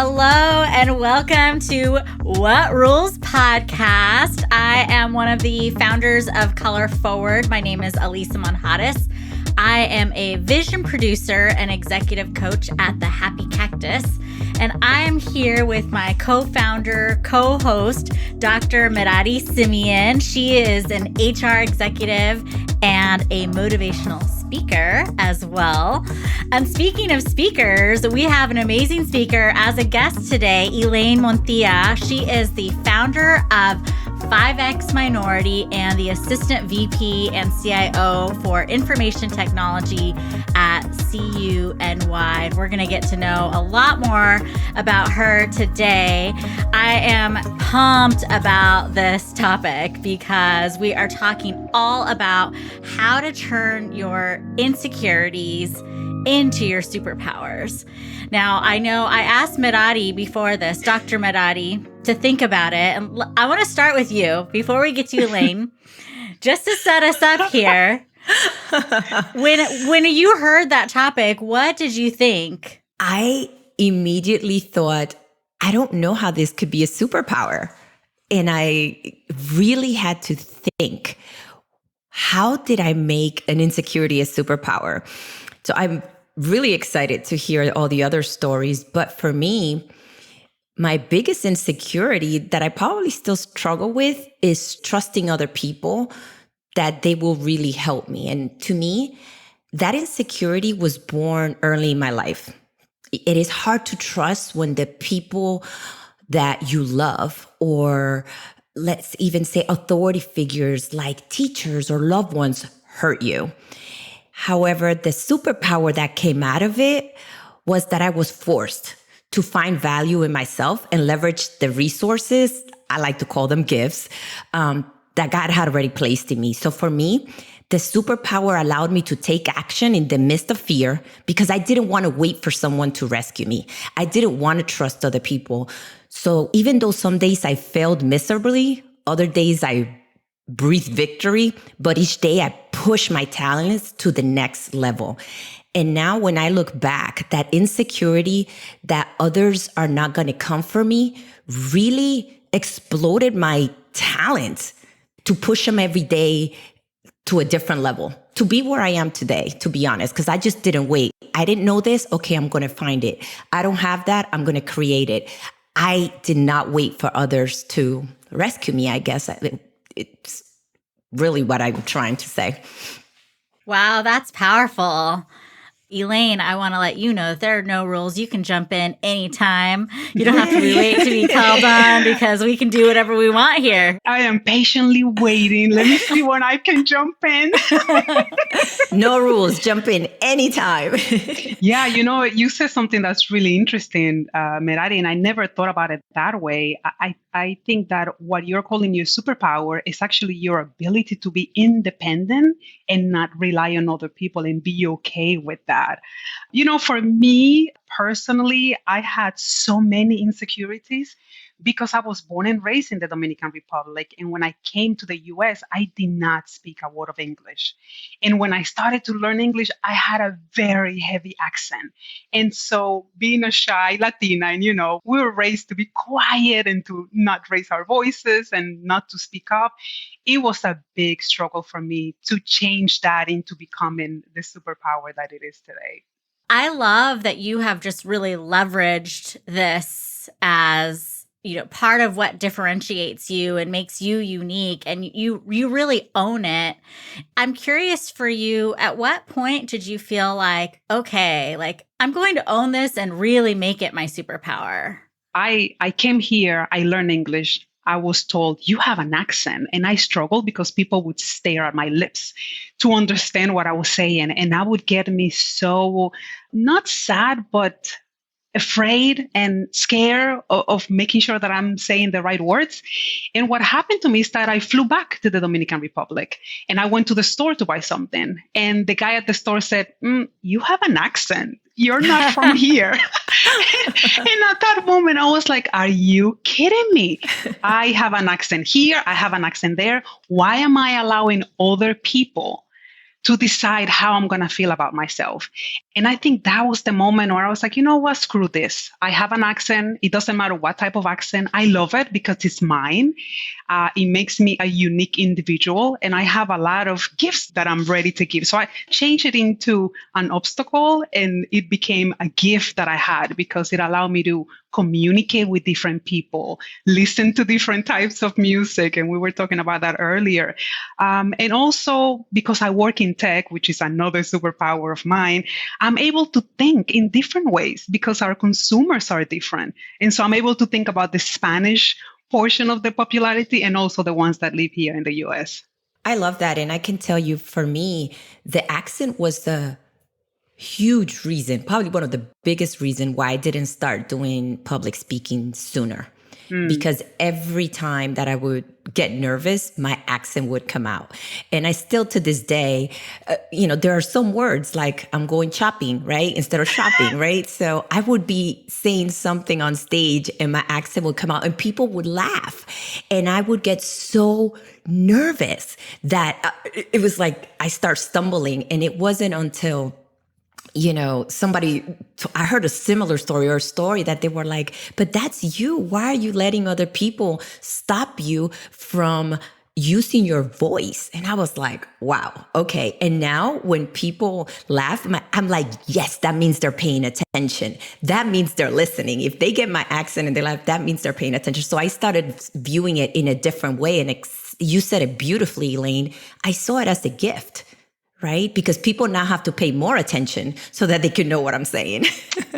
Hello and welcome to What Rules Podcast. I am one of the founders of Color Forward. My name is Alisa Montilla. I am a vision producer and executive coach at the Happy Cactus. And I am here with my co-founder, co-host, Dr. Merary Simeon. She is an HR executive and a motivational speaker as well. And speaking of speakers, we have an amazing speaker as a guest today, Elaine Montilla. She is the founder of 5X Minority and the Assistant VP and CIO for Information Technology at CUNY. We're going to get to know a lot more about her today. I am pumped about this topic because we are talking all about how to turn your insecurities into your superpowers. Now, I know I asked Merary before this, Dr. Merary, to think about it. And I want to start with you before we get to Elaine, just to set us up here. When you heard that topic, what did you think? I immediately thought, I don't know how this could be a superpower. And I really had to think, how did I make an insecurity a superpower? So I'm really excited to hear all the other stories. But for me, my biggest insecurity that I probably still struggle with is trusting other people that they will really help me. And to me, that insecurity was born early in my life. It is hard to trust when the people that you love, or let's even say authority figures like teachers or loved ones, hurt you. However, the superpower that came out of it was that I was forced to find value in myself and leverage the resources, I like to call them gifts, that God had already placed in me. So for me, the superpower allowed me to take action in the midst of fear because I didn't want to wait for someone to rescue me. I didn't want to trust other people. So even though some days I failed miserably, other days I breathed victory, but each day I pushed my talents to the next level. And now when I look back, that insecurity that others are not going to come for me really exploded my talent to push them every day to a different level, to be where I am today, to be honest, because I just didn't wait. I didn't know this. Okay, I'm going to find it. I don't have that. I'm going to create it. I did not wait for others to rescue me, I guess. It's really what I'm trying to say. Wow, that's powerful. Elaine, I want to let you know that there are no rules. You can jump in anytime. You don't have to wait to be called on because we can do whatever we want here. I am patiently waiting. Let me see when I can jump in. No rules. Jump in anytime. Yeah, you said something that's really interesting, Merary, and I never thought about it that way. I think that what you're calling your superpower is actually your ability to be independent and not rely on other people and be okay with that. For me personally, I had so many insecurities because I was born and raised in the Dominican Republic. And when I came to the US, I did not speak a word of English. And when I started to learn English, I had a very heavy accent. And so being a shy Latina, and we were raised to be quiet and to not raise our voices and not to speak up. It was a big struggle for me to change that into becoming the superpower that it is today. I love that you have just really leveraged this as part of what differentiates you and makes you unique, and you really own it. I'm curious for you, at what point did you feel like, okay, I'm going to own this and really make it my superpower? I came here, I learned English. I was told, you have an accent. And I struggled because people would stare at my lips to understand what I was saying. And that would get me so, not sad, but afraid and scared of making sure that I'm saying the right words. And what happened to me is that I flew back to the Dominican Republic and I went to the store to buy something. And the guy at the store said, you have an accent. You're not from here. And at that moment, I was like, are you kidding me? I have an accent here. I have an accent there. Why am I allowing other people to decide how I'm going to feel about myself. And I think that was the moment where I was like, you know what, screw this. I have an accent. It doesn't matter what type of accent. I love it because it's mine. It makes me a unique individual. And I have a lot of gifts that I'm ready to give. So I changed it into an obstacle, and it became a gift that I had because it allowed me to communicate with different people, listen to different types of music. And we were talking about that earlier. And also because I work in tech, which is another superpower of mine, I'm able to think in different ways because our consumers are different. And so I'm able to think about the Spanish portion of the popularity and also the ones that live here in the US. I love that. And I can tell you, for me, the accent was the huge reason, probably one of the biggest reason why I didn't start doing public speaking sooner. Because every time that I would get nervous, my accent would come out. And I still, to this day, there are some words like I'm going shopping, right? Instead of shopping, right? So I would be saying something on stage and my accent would come out and people would laugh. And I would get so nervous that it was like I start stumbling. And it wasn't until I heard a similar story or a story that they were like, but that's you. Why are you letting other people stop you from using your voice? And I was like, wow, okay. And now when people laugh, I'm like, yes, that means they're paying attention. That means they're listening. If they get my accent and they laugh, that means they're paying attention. So I started viewing it in a different way. And you said it beautifully, Elaine. I saw it as a gift. Right? Because people now have to pay more attention so that they can know what I'm saying.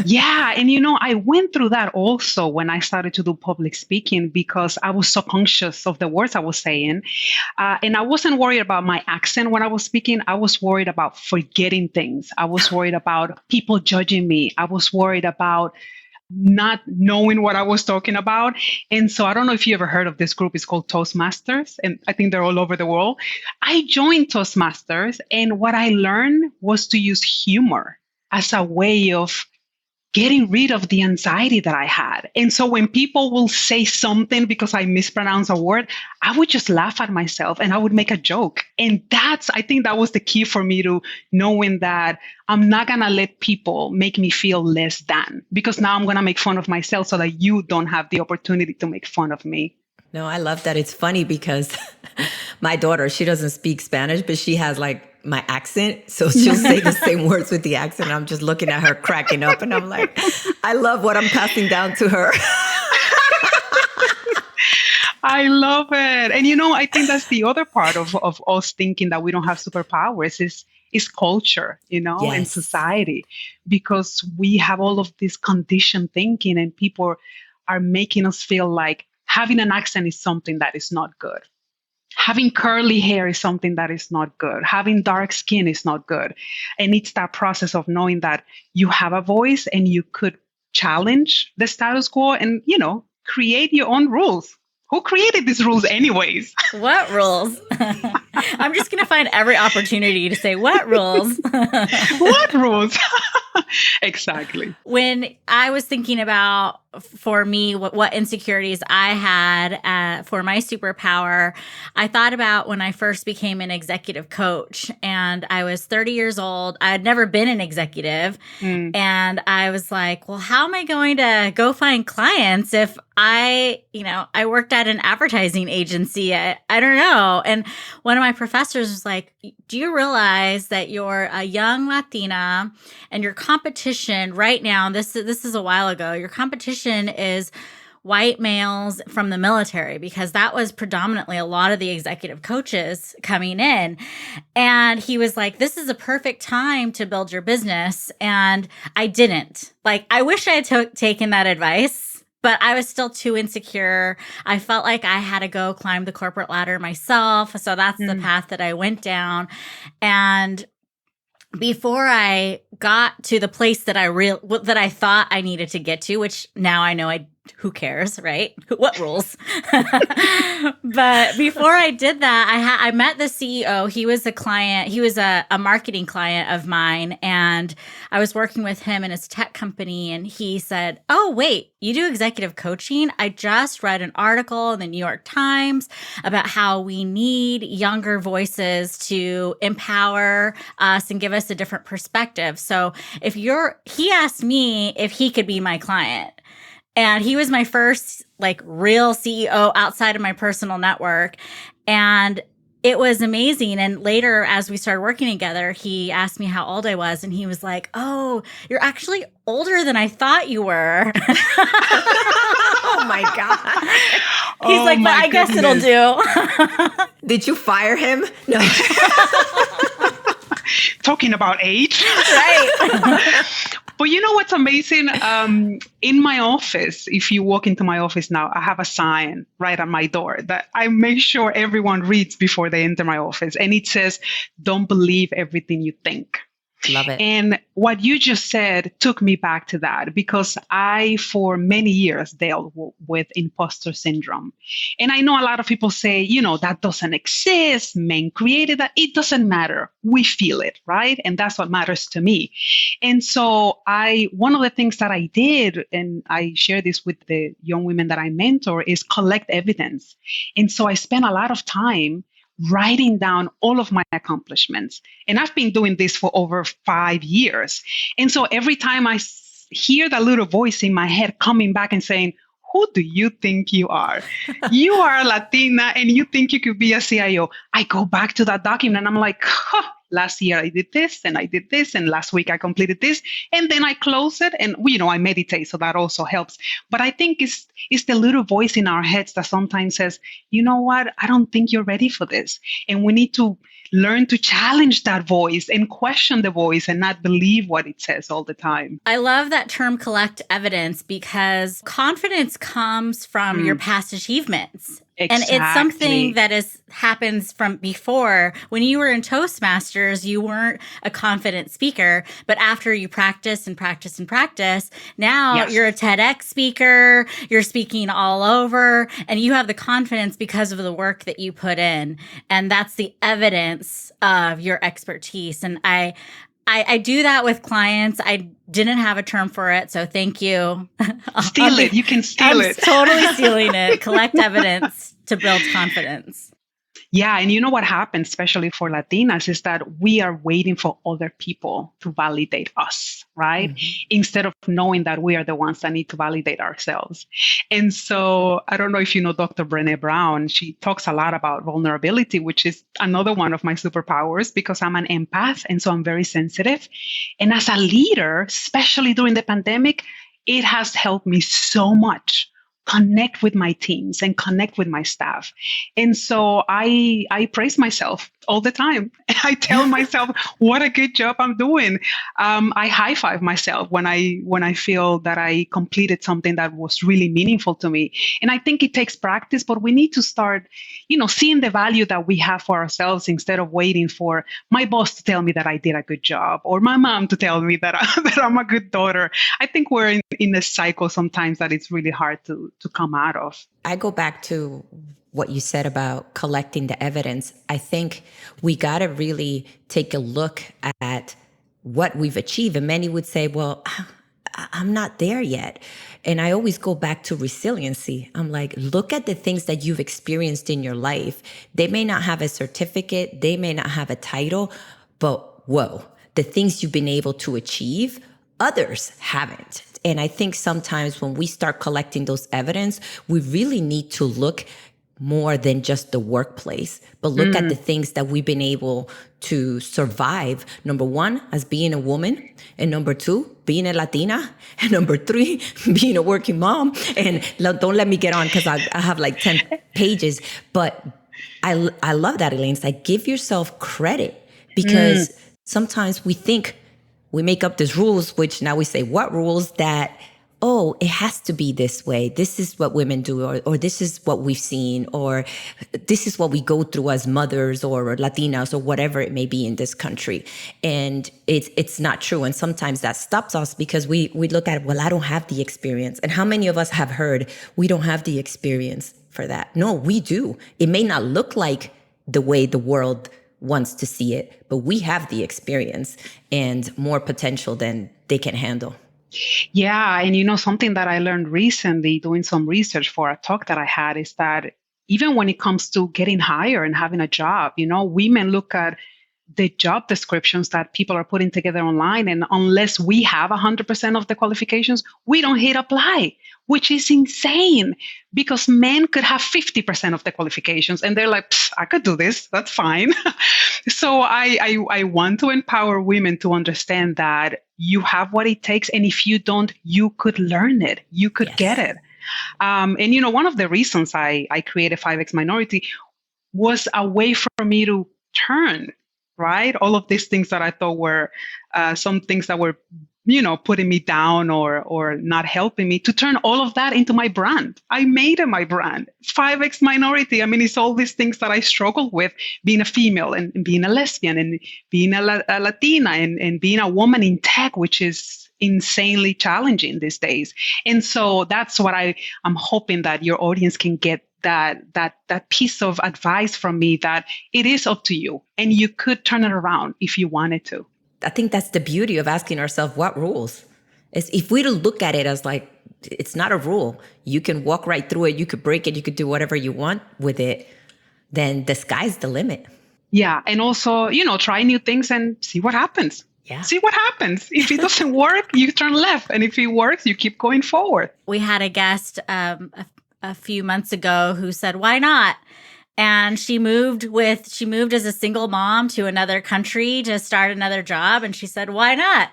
Yeah. And, I went through that also when I started to do public speaking because I was so conscious of the words I was saying. And I wasn't worried about my accent when I was speaking. I was worried about forgetting things. I was worried about people judging me. I was worried about not knowing what I was talking about. And so I don't know if you ever heard of this group. It's called Toastmasters. And I think they're all over the world. I joined Toastmasters. And what I learned was to use humor as a way of getting rid of the anxiety that I had. And so when people will say something because I mispronounce a word, I would just laugh at myself and I would make a joke. And I think that was the key for me to knowing that I'm not going to let people make me feel less than, because now I'm going to make fun of myself so that you don't have the opportunity to make fun of me. No, I love that. It's funny because my daughter, she doesn't speak Spanish, but she has like my accent. So she'll say the same words with the accent. I'm just looking at her cracking up and I'm like, I love what I'm passing down to her. I love it. And I think that's the other part of us thinking that we don't have superpowers is culture, Yes. and society, because we have all of this conditioned thinking and people are making us feel like having an accent is something that is not good. Having curly hair is something that is not good. Having dark skin is not good. And it's that process of knowing that you have a voice and you could challenge the status quo and, create your own rules. Who created these rules anyways? What rules? I'm just going to find every opportunity to say, what rules? What rules? Exactly. When I was thinking about, for me, what insecurities I had for my superpower, I thought about when I first became an executive coach and I was 30 years old. I had never been an executive. And I was like, well, how am I going to go find clients if I worked at an advertising agency? I don't know. And one of my professors was like, do you realize that you're a young Latina and your competition right now, this is a while ago, your competition is white males from the military, because that was predominantly a lot of the executive coaches coming in. And he was like, this is a perfect time to build your business. And I didn't. I wish I had taken that advice, but I was still too insecure. I felt like I had to go climb the corporate ladder myself. So that's the path that I went down. And before I got to the place that I thought I needed to get to, which now I know I who cares, right? What rules? But before I did that, I met the CEO. He was a client. He was a marketing client of mine. And I was working with him in his tech company. And he said, oh, wait, you do executive coaching? I just read an article in the New York Times about how we need younger voices to empower us and give us a different perspective. So he asked me if he could be my client. And he was my first real CEO outside of my personal network. And it was amazing. And later, as we started working together, he asked me how old I was. And he was like, oh, you're actually older than I thought you were. Oh my God. He's like, but I guess it'll do. Did you fire him? No. Talking about age. Right. But you know what's amazing? In my office, if you walk into my office now, I have a sign right on my door that I make sure everyone reads before they enter my office. And it says, don't believe everything you think. Love it. And what you just said took me back to that because I, for many years, dealt with imposter syndrome. And I know a lot of people say, that doesn't exist. Men created that. It doesn't matter. We feel it, right? And that's what matters to me. And so one of the things that I did, and I share this with the young women that I mentor, is collect evidence. And so I spent a lot of time writing down all of my accomplishments. And I've been doing this for over 5 years. And so every time I hear that little voice in my head coming back and saying, who do you think you are? You are Latina and you think you could be a CIO. I go back to that document and I'm like, last year I did this and I did this and last week I completed this and then I close it and I meditate, so that also helps. But I think it's the little voice in our heads that sometimes says, you know what, I don't think you're ready for this. And we need to learn to challenge that voice and question the voice and not believe what it says all the time. I love that term collect evidence because confidence comes from your past achievements. Exactly. And it's something that happens from before. When you were in Toastmasters, you weren't a confident speaker, but after you practice and practice and practice, now you're a TEDx speaker, you're speaking all over, and you have the confidence because of the work that you put in. And that's the evidence of your expertise. And I do that with clients. I didn't have a term for it, so thank you. Steal it. You can steal it. Totally stealing it. Collect evidence to build confidence. Yeah. And you know what happens, especially for Latinas, is that we are waiting for other people to validate us, right? Mm-hmm. Instead of knowing that we are the ones that need to validate ourselves. And so I don't know if you know Dr. Brené Brown. She talks a lot about vulnerability, which is another one of my superpowers because I'm an empath. And so I'm very sensitive. And as a leader, especially during the pandemic, it has helped me so much connect with my teams and connect with my staff. And so I praise myself all the time. I tell myself what a good job I'm doing. I high five myself when I feel that I completed something that was really meaningful to me. And I think it takes practice, but we need to start, seeing the value that we have for ourselves instead of waiting for my boss to tell me that I did a good job or my mom to tell me that I'm a good daughter. I think we're in a cycle sometimes that it's really hard to come out of. I go back to what you said about collecting the evidence. I think we got to really take a look at what we've achieved. And many would say, well, I'm not there yet. And I always go back to resiliency. I'm like, look at the things that you've experienced in your life. They may not have a certificate. They may not have a title, but whoa, the things you've been able to achieve, others haven't. And I think sometimes when we start collecting those evidence, we really need to look more than just the workplace, but look at the things that we've been able to survive. Number one, as being a woman. And number two, being a Latina. And number three, being a working mom. And don't let me get on because I have like 10 pages. But I love that, Elaine. It's like, give yourself credit because sometimes we think we make up these rules, which now we say, what rules that oh, it has to be this way. This is what women do, or this is what we've seen, or this is what we go through as mothers or Latinas or whatever it may be in this country. And it's not true. And sometimes that stops us because we look at, well, I don't have the experience. And how many of us have heard we don't have the experience for that? No, we do. It may not look like the way the world wants to see it, but we have the experience and more potential than they can handle. Yeah. And something that I learned recently doing some research for a talk that I had is that even when it comes to getting hired and having a job, women look at the job descriptions that people are putting together online. And unless we have 100% of the qualifications, we don't hit apply, which is insane because men could have 50% of the qualifications. And they're like, I could do this. That's fine. So I want to empower women to understand that you have what it takes. And if you don't, you could learn it. You could get it. And one of the reasons I created 5X Minority was a way for me to turn, right? All of these things that I thought were some things that were, putting me down or not helping me, to turn all of that into my brand. I made it my brand. 5X Minority. I mean, it's all these things that I struggled with, being a female and being a lesbian and being a Latina and being a woman in tech, which is insanely challenging these days. And so that's what I'm hoping that your audience can get, that piece of advice from me, that it is up to you and you could turn it around if you wanted to. I think that's the beauty of asking ourselves what rules. Is if we don't look at it as like, it's not a rule, you can walk right through it, you could break it, you could do whatever you want with it, then the sky's the limit. Yeah. And also, try new things and see what happens. Yeah. See what happens. If it doesn't work, you turn left. And if it works, you keep going forward. We had a guest a few months ago who said, why not? And she moved as a single mom to another country to start another job. And she said, why not?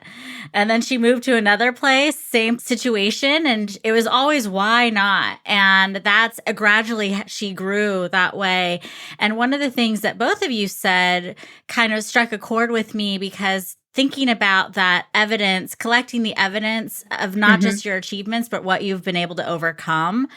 And then she moved to another place, same situation. And it was always, why not? And that's gradually she grew that way. And one of the things that both of you said kind of struck a chord with me, because thinking about that evidence, collecting the evidence of not just your achievements, but what you've been able to overcome.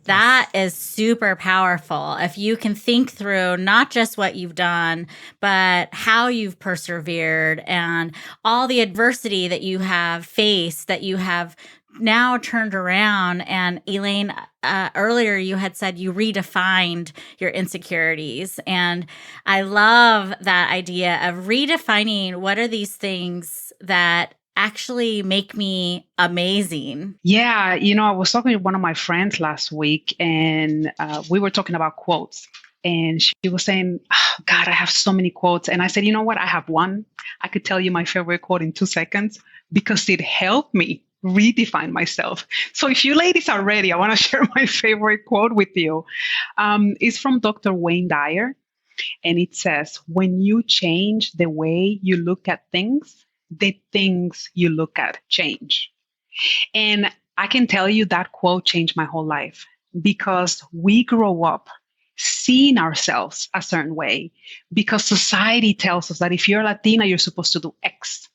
That is super powerful. If you can think through not just what you've done, but how you've persevered and all the adversity that you have faced, that you have now turned around. And Elaine, earlier you had said you redefined your insecurities. And I love that idea of redefining what are these things that actually make me amazing. Yeah. I was talking to one of my friends last week and we were talking about quotes. And she was saying, oh, God, I have so many quotes. And I said, you know what? I have one. I could tell you my favorite quote in 2 seconds because it helped me redefine myself. So if you ladies are ready, I want to share my favorite quote with you. It's from Dr. Wayne Dyer. And it says, when you change the way you look at things, the things you look at change. And I can tell you that quote changed my whole life because we grow up seeing ourselves a certain way because society tells us that if you're Latina, you're supposed to do X.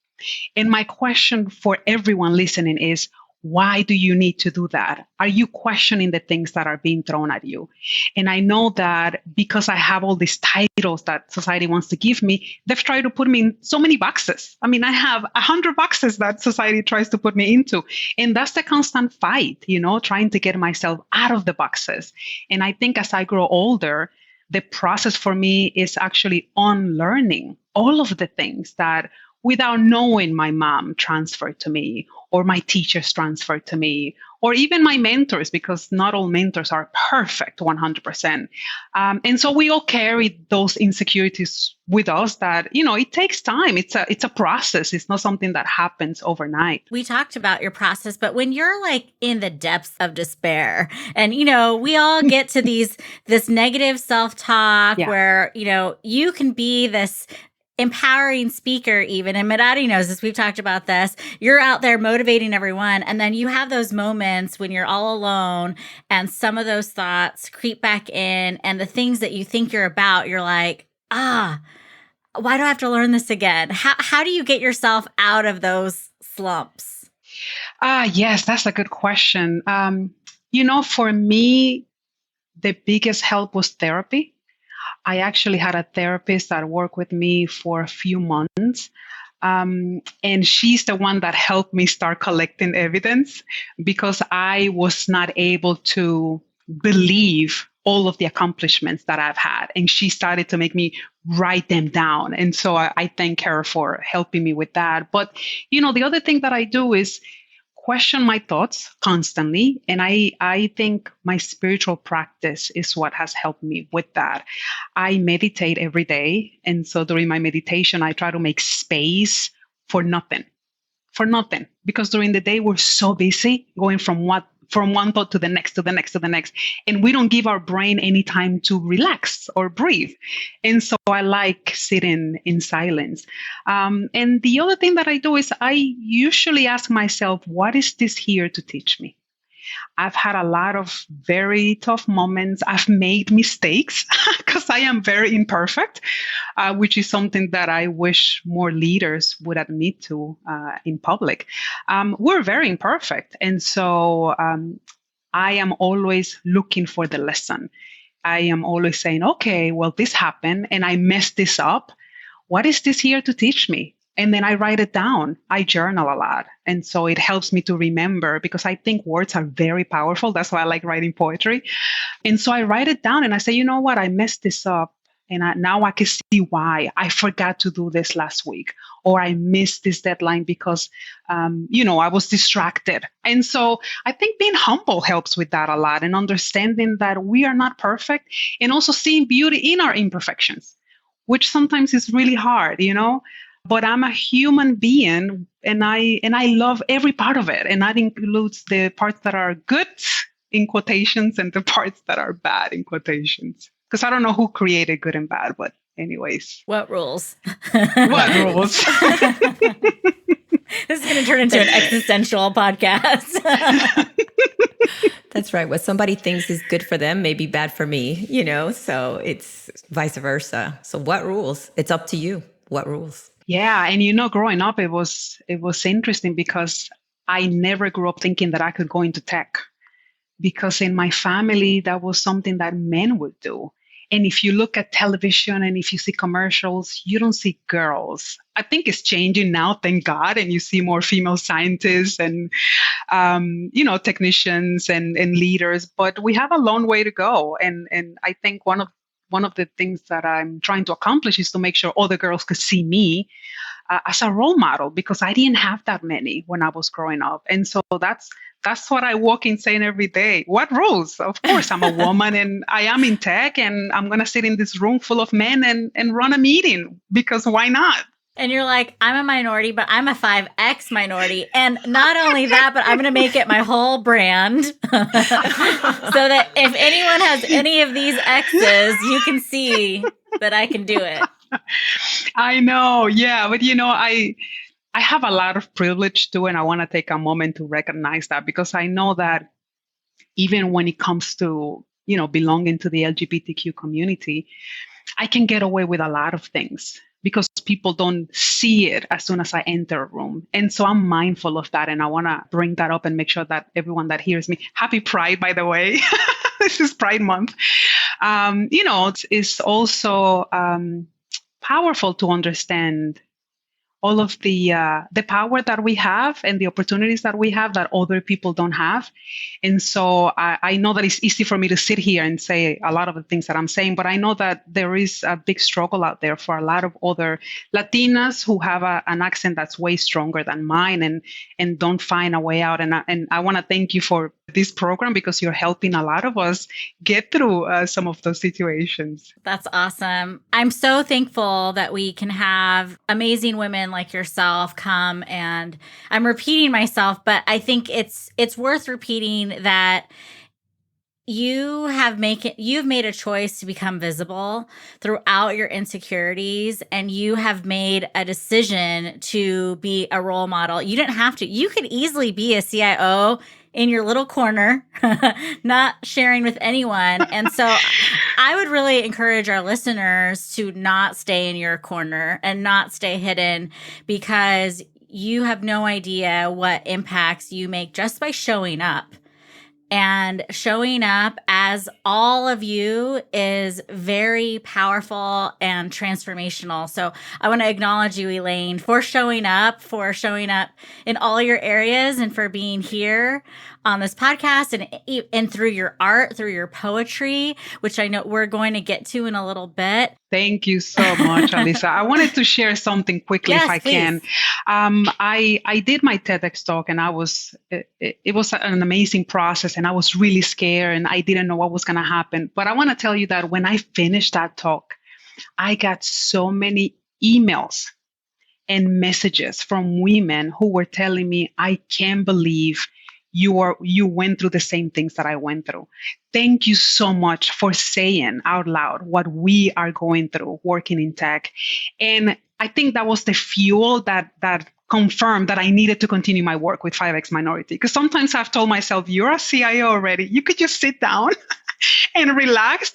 And my question for everyone listening is, why do you need to do that? Are you questioning the things that are being thrown at you? And I know that because I have all these titles that society wants to give me, they've tried to put me in so many boxes. I mean, I have 100 boxes that society tries to put me into. And that's the constant fight, trying to get myself out of the boxes. And I think as I grow older, the process for me is actually unlearning all of the things that without knowing my mom transferred to me or my teachers transferred to me or even my mentors, because not all mentors are perfect 100%. And so we all carry those insecurities with us that, it takes time. It's a process. It's not something that happens overnight. We talked about your process, but when you're like in the depths of despair and, we all get to this negative self-talk where, you can be this empowering speaker even, and Merary knows this, we've talked about this, you're out there motivating everyone, and then you have those moments when you're all alone and some of those thoughts creep back in and the things that you think you're about, you're like, why do I have to learn this again? How do you get yourself out of those slumps? Yes, that's a good question. For me, the biggest help was therapy. I actually had a therapist that worked with me for a few months. And she's the one that helped me start collecting evidence because I was not able to believe all of the accomplishments that I've had. And she started to make me write them down. And so I thank her for helping me with that. But, the other thing that I do is question my thoughts constantly. And I think my spiritual practice is what has helped me with that. I meditate every day. And so during my meditation, I try to make space for nothing, because during the day, we're so busy going from one thought to the next, to the next, to the next. And we don't give our brain any time to relax or breathe. And so I like sitting in silence. And the other thing that I do is I usually ask myself, what is this here to teach me? I've had a lot of very tough moments. I've made mistakes because I am very imperfect, which is something that I wish more leaders would admit to in public. We're very imperfect. And so I am always looking for the lesson. I am always saying, okay, well, this happened and I messed this up. What is this here to teach me? And then I write it down. I journal a lot. And so it helps me to remember because I think words are very powerful. That's why I like writing poetry. And so I write it down and I say, you know what? I messed this up. And now I can see why I forgot to do this last week, or I missed this deadline because, I was distracted. And so I think being humble helps with that a lot, and understanding that we are not perfect, and also seeing beauty in our imperfections, which sometimes is really hard, But I'm a human being, and I love every part of it, and that includes the parts that are good in quotations and the parts that are bad in quotations. Because I don't know who created good and bad, but anyways. What rules? What rules? This is going to turn into an existential podcast. That's right. What somebody thinks is good for them may be bad for me, so it's vice versa. So what rules? It's up to you. What rules? Yeah. And growing up, it was interesting because I never grew up thinking that I could go into tech, because in my family, that was something that men would do. And if you look at television and if you see commercials, you don't see girls. I think it's changing now, thank God. And you see more female scientists and, technicians and leaders. But we have a long way to go. And I think one of the things that I'm trying to accomplish is to make sure other girls could see me as a role model, because I didn't have that many when I was growing up. And so that's what I walk in saying every day. What rules? Of course, I'm a woman and I am in tech, and I'm going to sit in this room full of men and run a meeting, because why not? And you're like, I'm a minority, but I'm a 5X minority. And not only that, but I'm going to make it my whole brand so that if anyone has any of these X's, you can see that I can do it. I know. Yeah. But, I have a lot of privilege too. And I want to take a moment to recognize that, because I know that even when it comes to, belonging to the LGBTQ community, I can get away with a lot of things because people don't see it as soon as I enter a room. And so I'm mindful of that. And I want to bring that up and make sure that everyone that hears me, happy Pride, by the way, this is Pride Month. It's also powerful to understand all of the power that we have and the opportunities that we have that other people don't have. And so I know that it's easy for me to sit here and say a lot of the things that I'm saying, but I know that there is a big struggle out there for a lot of other Latinas who have an accent that's way stronger than mine and don't find a way out. And I want to thank you for this program, because you're helping a lot of us get through some of those situations. That's awesome. I'm so thankful that we can have amazing women like yourself come, and I'm repeating myself, but I think it's worth repeating that you've made a choice to become visible throughout your insecurities, and you have made a decision to be a role model. You didn't have to. You could easily be a CIO in your little corner, not sharing with anyone. And so I would really encourage our listeners to not stay in your corner and not stay hidden, because you have no idea what impacts you make just by showing up. And showing up as all of you is very powerful and transformational. So I want to acknowledge you, Elaine, for showing up in all your areas, and for being here on this podcast, and through your art, through your poetry, which I know we're going to get to in a little bit. Thank you so much, Alisa. I wanted to share something quickly, Yes, if I please. can. I did my TEDx talk, and it was an amazing process, and I was really scared, and I didn't know what was going to happen. But I want to tell you that when I finished that talk, I got so many emails and messages from women who were telling me, I can't believe you went through the same things that I went through. Thank you so much for saying out loud what we are going through working in tech. And I think that was the fuel that confirmed that I needed to continue my work with 5X Minority. Because sometimes I've told myself, you're a CIO already. You could just sit down and relax.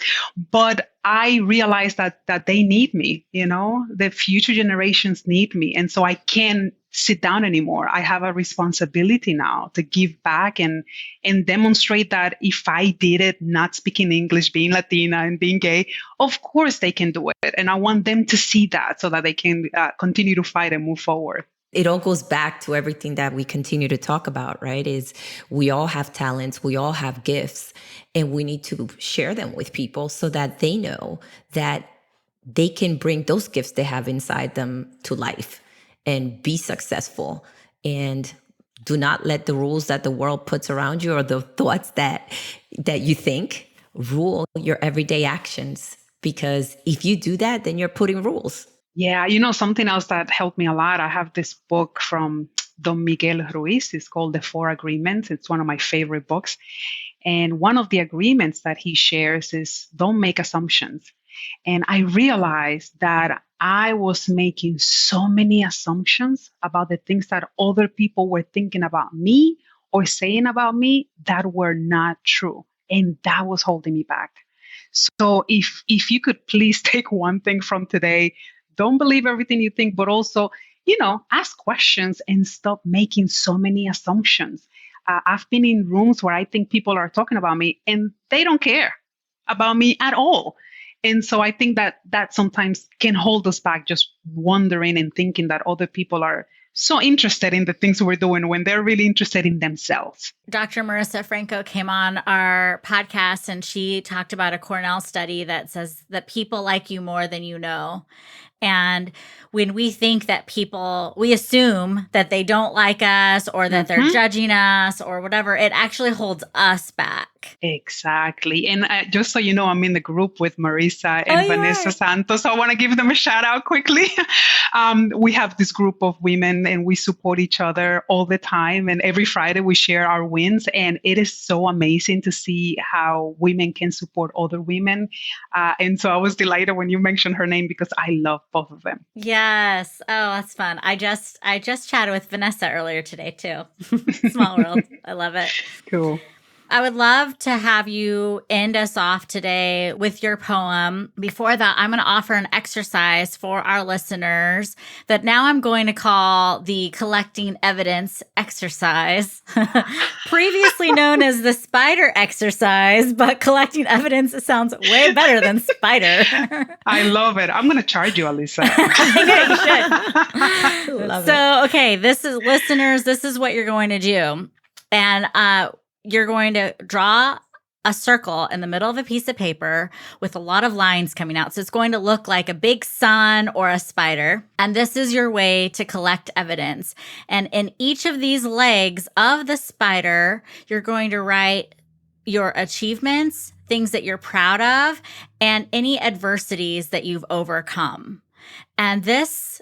But I realized that they need me, the future generations need me. And so I can't sit down anymore. I have a responsibility now to give back and demonstrate that if I did it, not speaking English, being Latina and being gay, of course they can do it. And I want them to see that so that they can continue to fight and move forward. It all goes back to everything that we continue to talk about, right? Is we all have talents, we all have gifts, and we need to share them with people so that they know that they can bring those gifts they have inside them to life and be successful. And do not let the rules that the world puts around you or the thoughts that you think rule your everyday actions. Because if you do that, then you're putting rules. Yeah, something else that helped me a lot. I have this book from Don Miguel Ruiz. It's called The Four Agreements. It's one of my favorite books. And one of the agreements that he shares is don't make assumptions. And I realized that I was making so many assumptions about the things that other people were thinking about me or saying about me that were not true. And that was holding me back. So if you could please take one thing from today, don't believe everything you think, but also, ask questions and stop making so many assumptions. I've been in rooms where I think people are talking about me and they don't care about me at all. And so I think that sometimes can hold us back, just wondering and thinking that other people are so interested in the things we're doing when they're really interested in themselves. Dr. Marissa Franco came on our podcast, and she talked about a Cornell study that says that people like you more than you know. And when we think that we assume that they don't like us or that they're judging us or whatever, it actually holds us back. Exactly. And just so you know, I'm in the group with Marissa and Vanessa Santos. So I want to give them a shout out quickly. We have this group of women and we support each other all the time. And every Friday we share our wins. And it is so amazing to see how women can support other women. And so I was delighted when you mentioned her name because I love both of them. Yes. Oh, that's fun. I just chatted with Vanessa earlier today too. Small world. I love it. Cool. I would love to have you end us off today with your poem. Before that, I'm going to offer an exercise for our listeners that now I'm going to call the collecting evidence exercise, previously known as the spider exercise, but collecting evidence sounds way better than spider. I love it. I'm going to charge you, Alisa. I know you should. So, okay, this is what you're going to do. And, you're going to draw a circle in the middle of a piece of paper with a lot of lines coming out. So it's going to look like a big sun or a spider. And this is your way to collect evidence. And in each of these legs of the spider, you're going to write your achievements, things that you're proud of, and any adversities that you've overcome. And this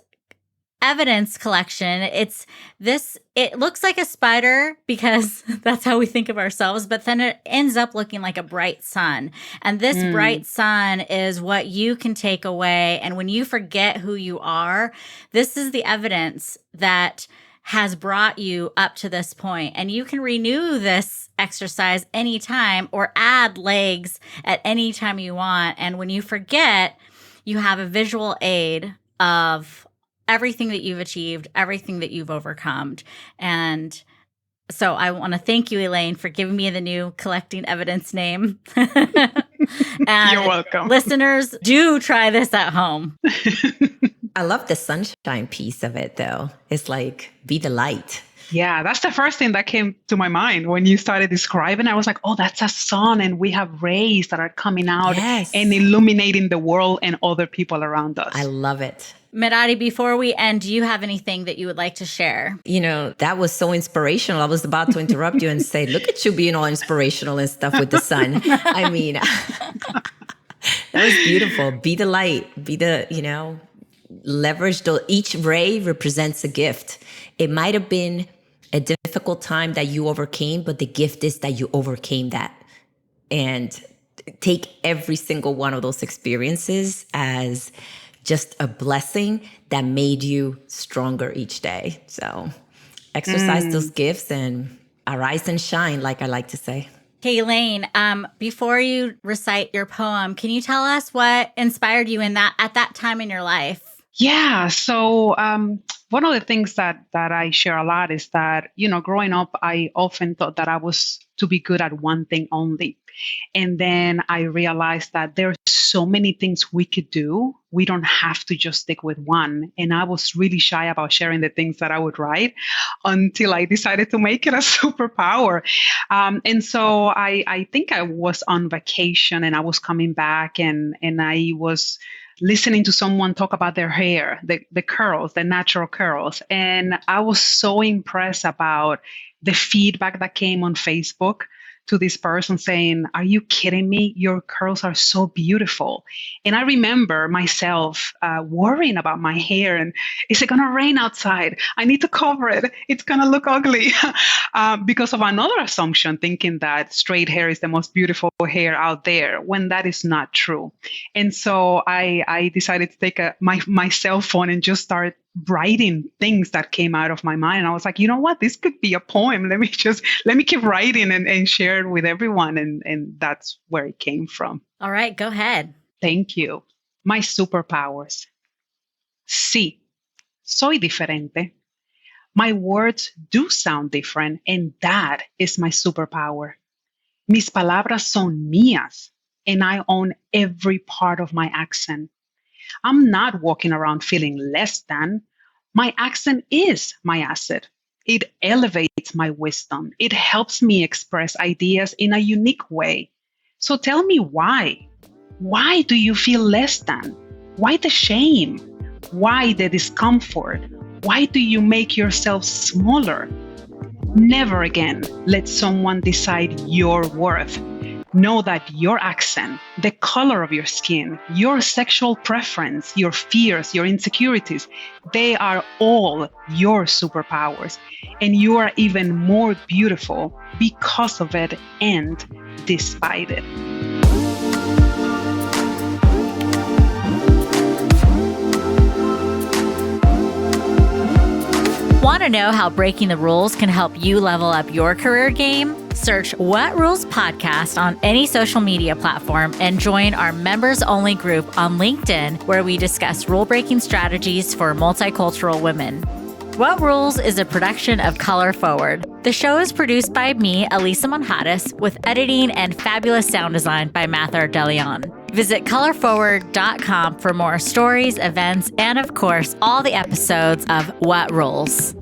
evidence collection, it looks like a spider because that's how we think of ourselves, but then it ends up looking like a bright sun. And this bright sun is what you can take away. And when you forget who you are, this is the evidence that has brought you up to this point. And you can renew this exercise anytime or add legs at any time you want. And when you forget, you have a visual aid of everything that you've achieved, everything that you've overcome. And so I want to thank you, Elaine, for giving me the new collecting evidence name. And you're welcome. Listeners, do try this at home. I love the sunshine piece of it, though. It's like, be the light. Yeah, that's the first thing that came to my mind when you started describing. I was like, oh, that's a sun, and we have rays that are coming out and illuminating the world and other people around us. I love it. Merary, before we end, do you have anything that you would like to share? That was so inspirational. I was about to interrupt you and say, look at you being all inspirational and stuff with the sun. I mean, that was beautiful. Be the light. Be the, leverage. Each ray represents a gift. It might have been a difficult time that you overcame, but the gift is that you overcame that. And take every single one of those experiences as just a blessing that made you stronger each day. So exercise those gifts and arise and shine, like I like to say. Hey, Elaine, before you recite your poem, can you tell us what inspired you at that time in your life? Yeah. So one of the things that I share a lot is that, growing up, I often thought that I was to be good at one thing only. And then I realized that there are so many things we could do. We don't have to just stick with one. And I was really shy about sharing the things that I would write until I decided to make it a superpower. And so I think I was on vacation and I was coming back and I was listening to someone talk about their hair, the curls, the natural curls. And I was so impressed about the feedback that came on Facebook to this person saying, "Are you kidding me? Your curls are so beautiful." And I remember myself worrying about my hair and, is it going to rain outside? I need to cover it. It's going to look ugly because of another assumption, thinking that straight hair is the most beautiful hair out there, when that is not true. And so I decided to take my cell phone and just start writing things that came out of my mind. And I was like, you know what? This could be a poem. Let me keep writing and share it with everyone. And that's where it came from. All right, go ahead. Thank you. My superpowers. Sí, soy diferente. My words do sound different, and that is my superpower. Mis palabras son mías, and I own every part of my accent. I'm not walking around feeling less than. My accent is my asset. It elevates my wisdom. It helps me express ideas in a unique way. So tell me why. Why do you feel less than? Why the shame? Why the discomfort? Why do you make yourself smaller? Never again let someone decide your worth. Know that your accent, the color of your skin, your sexual preference, your fears, your insecurities, they are all your superpowers. And you are even more beautiful because of it and despite it. Want to know how breaking the rules can help you level up your career game? Search What Rules Podcast on any social media platform and join our members-only group on LinkedIn, where we discuss rule-breaking strategies for multicultural women. What Rules is a production of Color Forward. The show is produced by me, Alisa Monjadas, with editing and fabulous sound design by Mathar DeLeon. Visit colorforward.com for more stories, events, and of course, all the episodes of What Rules.